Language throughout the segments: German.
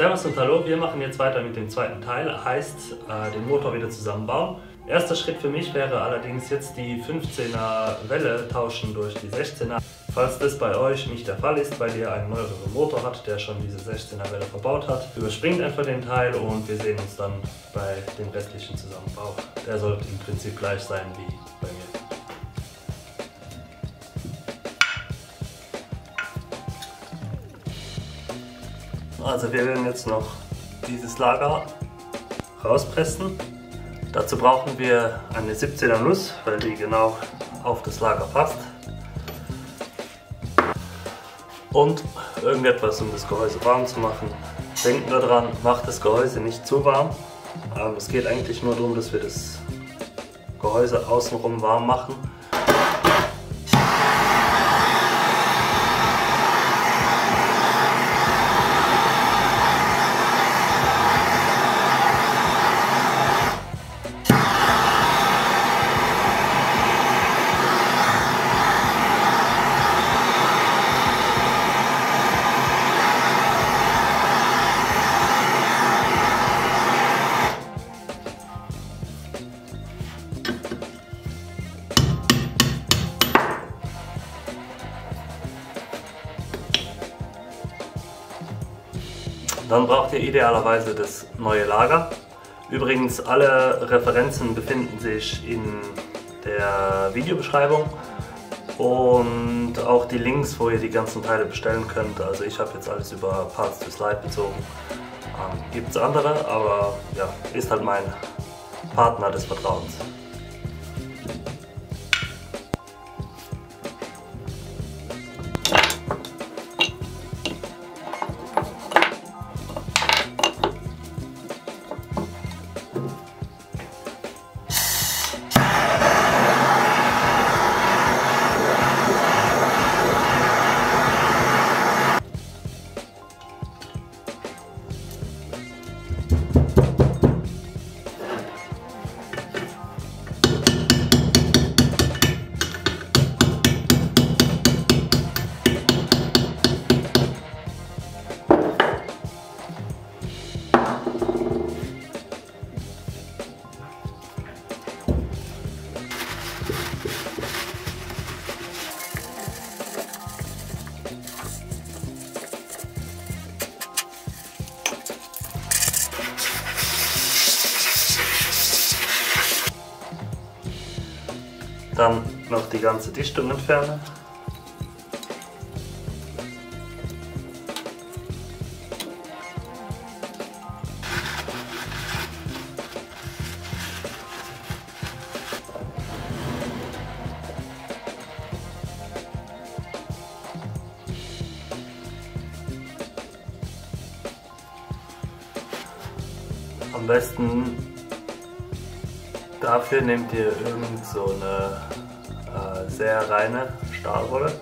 Servus und Hallo, wir machen jetzt weiter mit dem zweiten Teil, heißt den Motor wieder zusammenbauen. Erster Schritt für mich wäre allerdings jetzt die 15er Welle tauschen durch die 16er. Falls das bei euch nicht der Fall ist, weil ihr einen neueren Motor habt, der schon diese 16er Welle verbaut hat, überspringt einfach den Teil und wir sehen uns dann bei dem restlichen Zusammenbau. Der sollte im Prinzip gleich sein wie bei mir. Also wir werden jetzt noch dieses Lager rauspressen. Dazu brauchen wir eine 17er Nuss, weil die genau auf das Lager passt. Und irgendetwas, um das Gehäuse warm zu machen. Denkt nur dran, macht das Gehäuse nicht zu warm. Es geht eigentlich nur darum, dass wir das Gehäuse außenrum warm machen. Dann braucht ihr idealerweise das neue Lager. Übrigens, alle Referenzen befinden sich in der Videobeschreibung und auch die Links, wo ihr die ganzen Teile bestellen könnt. Also ich habe jetzt alles über Parts to Slide bezogen. Gibt es andere, aber ja, ist halt mein Partner des Vertrauens. Dann noch die ganze Dichtung entfernen. Am besten dafür nehmt ihr irgend so eine sehr reine Stahlwolle.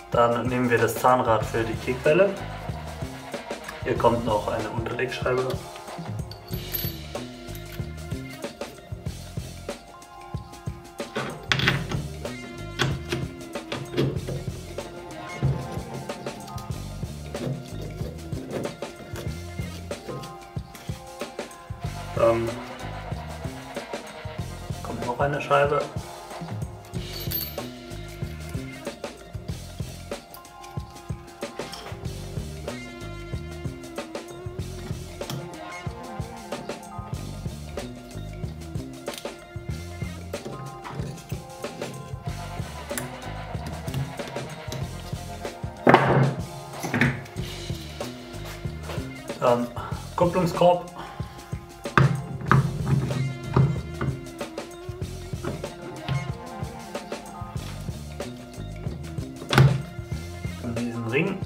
Dann nehmen wir das Zahnrad für die Kickwelle. Hier kommt noch eine Unterlegscheibe. Dann kommt noch eine Scheibe. Dann Kupplungskorb. Dann diesen Ring.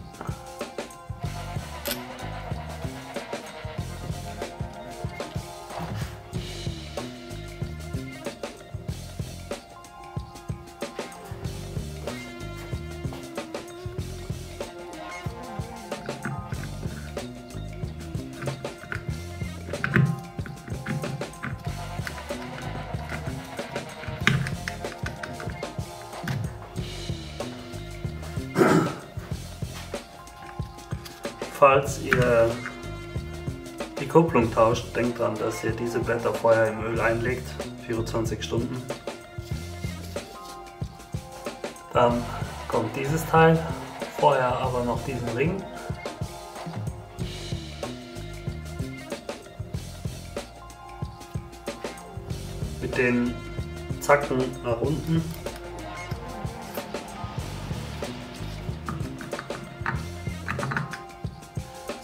Falls ihr die Kupplung tauscht, denkt dran, dass ihr diese Blätter vorher im Öl einlegt, 24 Stunden. Dann kommt dieses Teil, vorher aber noch diesen Ring. Mit den Zacken nach unten.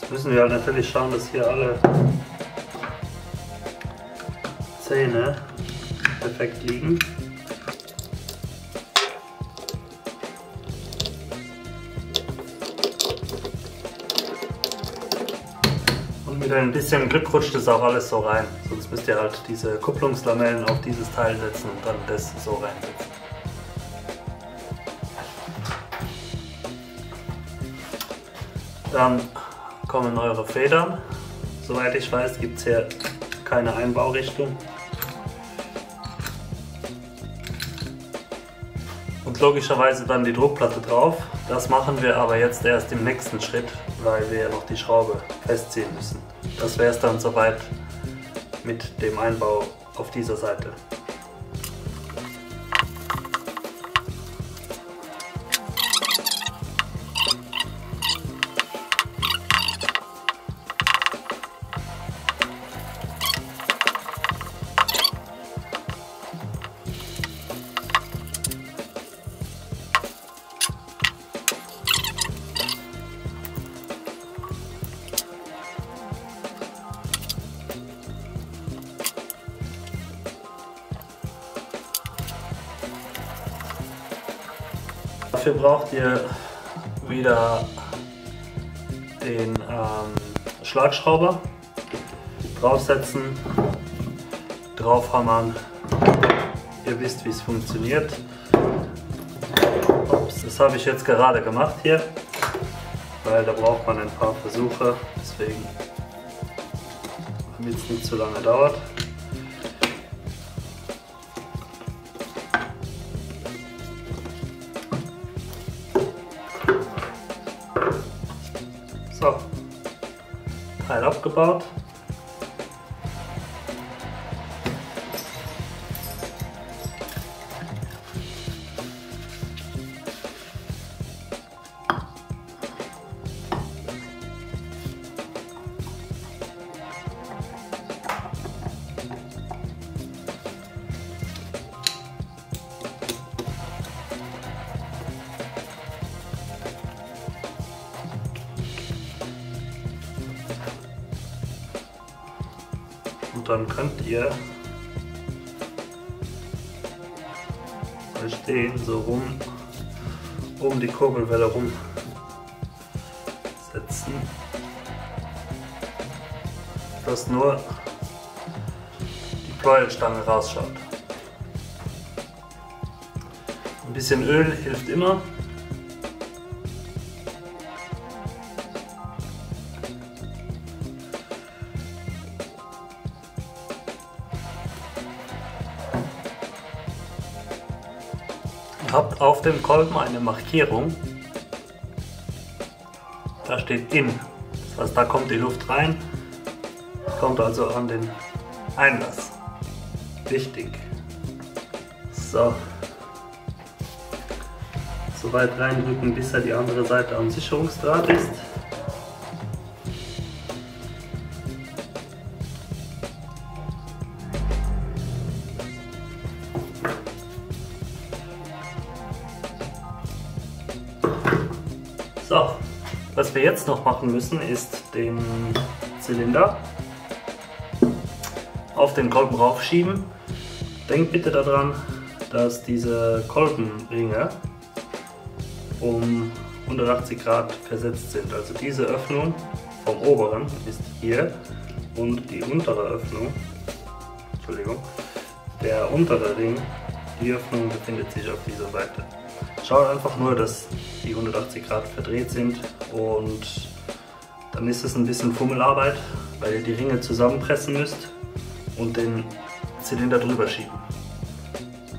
Müssen wir halt natürlich schauen, dass hier alle Zähne perfekt liegen. Und mit ein bisschen Glück rutscht es auch alles so rein. Sonst müsst ihr halt diese Kupplungslamellen auf dieses Teil setzen und dann das so reinsetzen. Dann kommen eure Federn. Soweit ich weiß, gibt es hier keine Einbaurichtung. Und logischerweise dann die Druckplatte drauf. Das machen wir aber jetzt erst im nächsten Schritt, weil wir ja noch die Schraube festziehen müssen. Das wäre es dann soweit mit dem Einbau auf dieser Seite. Dafür braucht ihr wieder den Schlagschrauber, draufsetzen, draufhammern. Ihr wisst, wie es funktioniert. Ups, das habe ich jetzt gerade gemacht hier, weil da braucht man ein paar Versuche, deswegen, damit es nicht zu lange dauert. aufgebaut. Und dann könnt ihr euch den so rum um die Kurbelwelle rum setzen, dass nur die Pleuelstange rausschaut. Ein bisschen Öl hilft immer. Ihr habt auf dem Kolben eine Markierung, da steht in, das heißt, da kommt die Luft rein, kommt also an den Einlass. Wichtig. So weit reindrücken, bis er die andere Seite am Sicherungsdraht ist. So, was wir jetzt noch machen müssen, ist den Zylinder auf den Kolben raufschieben. Denkt bitte daran, dass diese Kolbenringe um 180 Grad versetzt sind. Also diese Öffnung vom oberen ist hier und die untere Öffnung, Entschuldigung, der untere Ring, die Öffnung befindet sich auf dieser Seite. Schaut einfach nur, dass die 180 Grad verdreht sind und dann ist es ein bisschen Fummelarbeit, weil ihr die Ringe zusammenpressen müsst und den Zylinder drüber schieben.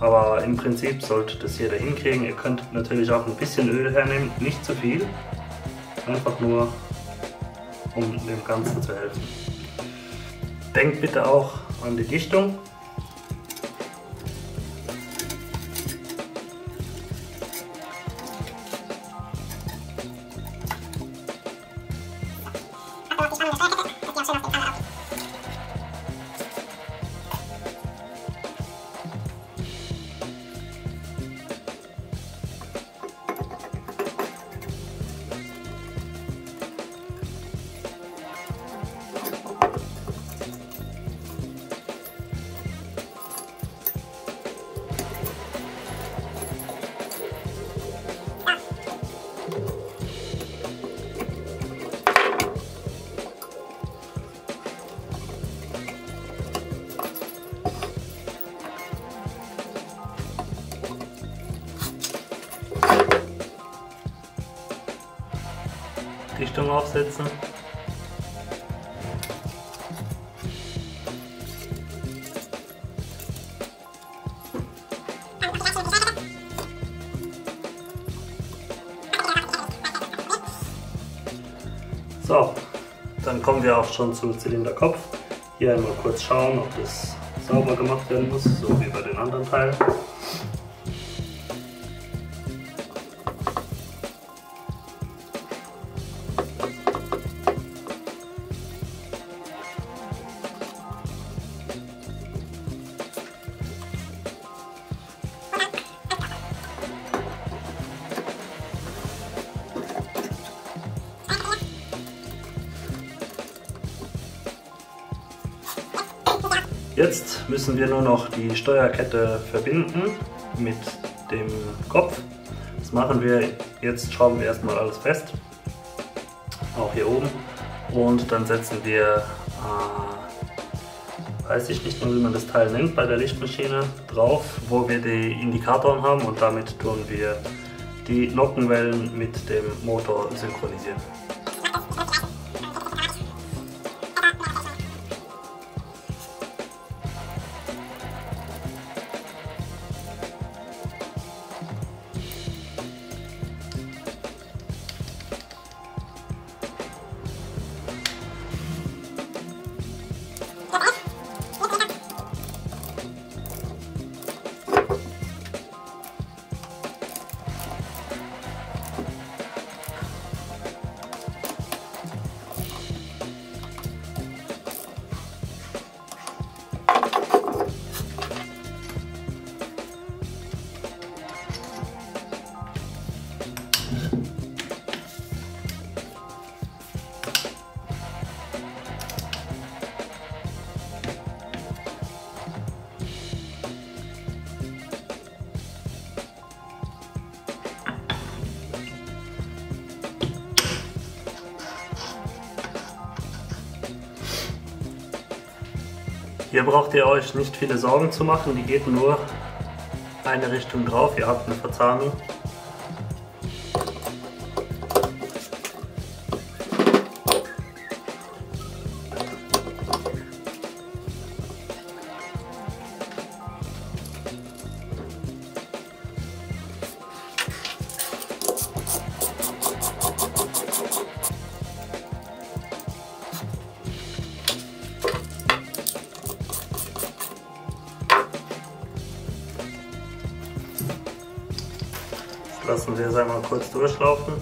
Aber im Prinzip sollte das jeder hinkriegen. Ihr könnt natürlich auch ein bisschen Öl hernehmen, nicht zu viel, einfach nur um dem Ganzen zu helfen. Denkt bitte auch an die Dichtung. Dichtung aufsetzen. So, dann kommen wir auch schon zum Zylinderkopf. Hier einmal kurz schauen, ob das sauber gemacht werden muss, so wie bei den anderen Teilen. Jetzt müssen wir nur noch die Steuerkette verbinden mit dem Kopf. Das machen wir, jetzt schrauben wir erstmal alles fest, auch hier oben, und dann setzen wir, weiß ich nicht mehr, wie man das Teil nennt bei der Lichtmaschine, drauf, wo wir die Indikatoren haben, und damit tun wir die Nockenwellen mit dem Motor synchronisieren. Hier braucht ihr euch nicht viele Sorgen zu machen, die geht nur eine Richtung drauf, ihr habt eine Verzahnung. Lassen wir es einmal kurz durchlaufen.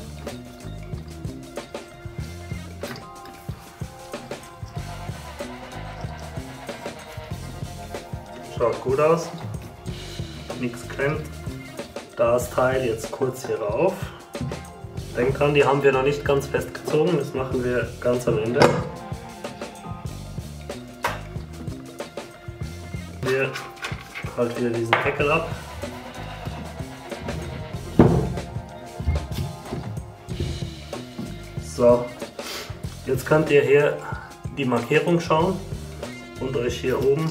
Schaut gut aus, nichts klemmt. Das Teil jetzt kurz hier rauf. Denkt dran, die haben wir noch nicht ganz festgezogen, das machen wir ganz am Ende. Wir halt wieder diesen Deckel ab. So, jetzt könnt ihr hier die Markierung schauen und euch hier oben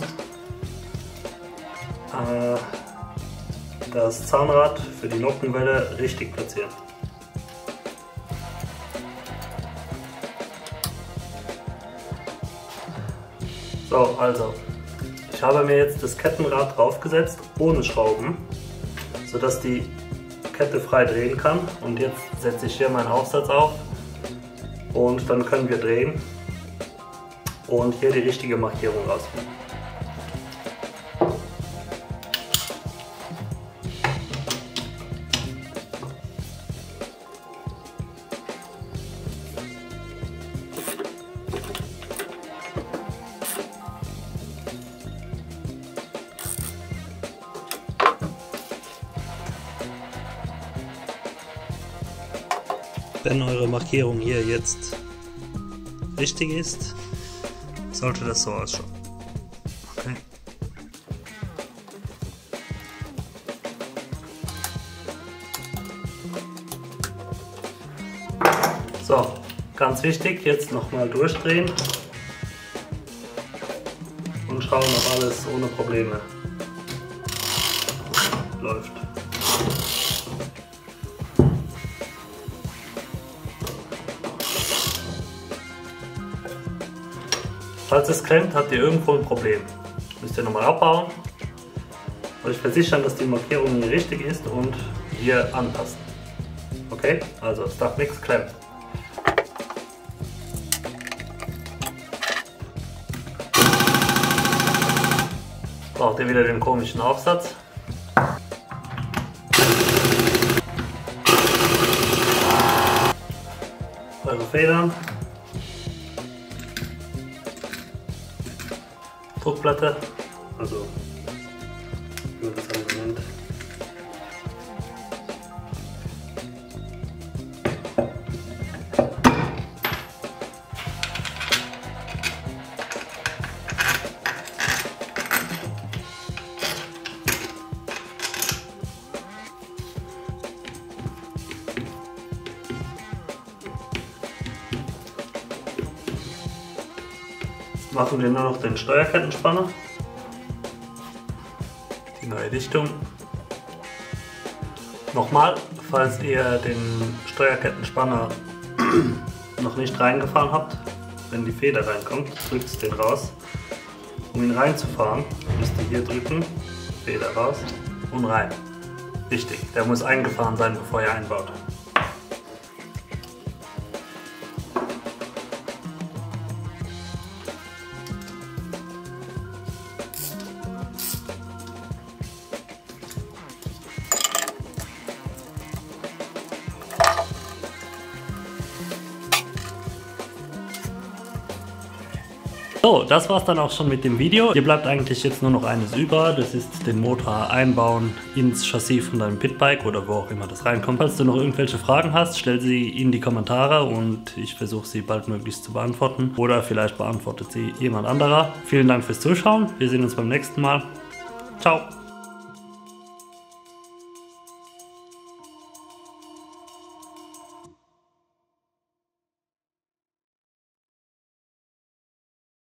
das Zahnrad für die Nockenwelle richtig platzieren. So, also, ich habe mir jetzt das Kettenrad draufgesetzt, ohne Schrauben, sodass die Kette frei drehen kann. Und jetzt setze ich hier meinen Aufsatz auf. Und dann können wir drehen und hier die richtige Markierung rausfinden. Wenn eure Markierung hier jetzt richtig ist, sollte das so ausschauen. Okay. So, ganz wichtig, jetzt nochmal durchdrehen und schauen, ob alles ohne Probleme läuft. Falls es klemmt, habt ihr irgendwo ein Problem. Müsst ihr nochmal abbauen, euch versichern, dass die Markierung hier richtig ist und hier anpassen. Okay? Also es darf nichts klemmen. Braucht ihr wieder den komischen Aufsatz. Eure Federn. Druckplatte, also wie man das andere nennt. Machen wir nur noch den Steuerkettenspanner, die neue Dichtung. Nochmal, falls ihr den Steuerkettenspanner noch nicht reingefahren habt, wenn die Feder reinkommt, drückt den raus. Um ihn reinzufahren, müsst ihr hier drücken, Feder raus und rein. Wichtig, der muss eingefahren sein, bevor ihr einbaut. So, das war's dann auch schon mit dem Video. Hier bleibt eigentlich jetzt nur noch eines über. Das ist den Motor einbauen ins Chassis von deinem Pitbike oder wo auch immer das reinkommt. Falls du noch irgendwelche Fragen hast, stell sie in die Kommentare und ich versuche sie baldmöglichst zu beantworten. Oder vielleicht beantwortet sie jemand anderer. Vielen Dank fürs Zuschauen. Wir sehen uns beim nächsten Mal. Ciao.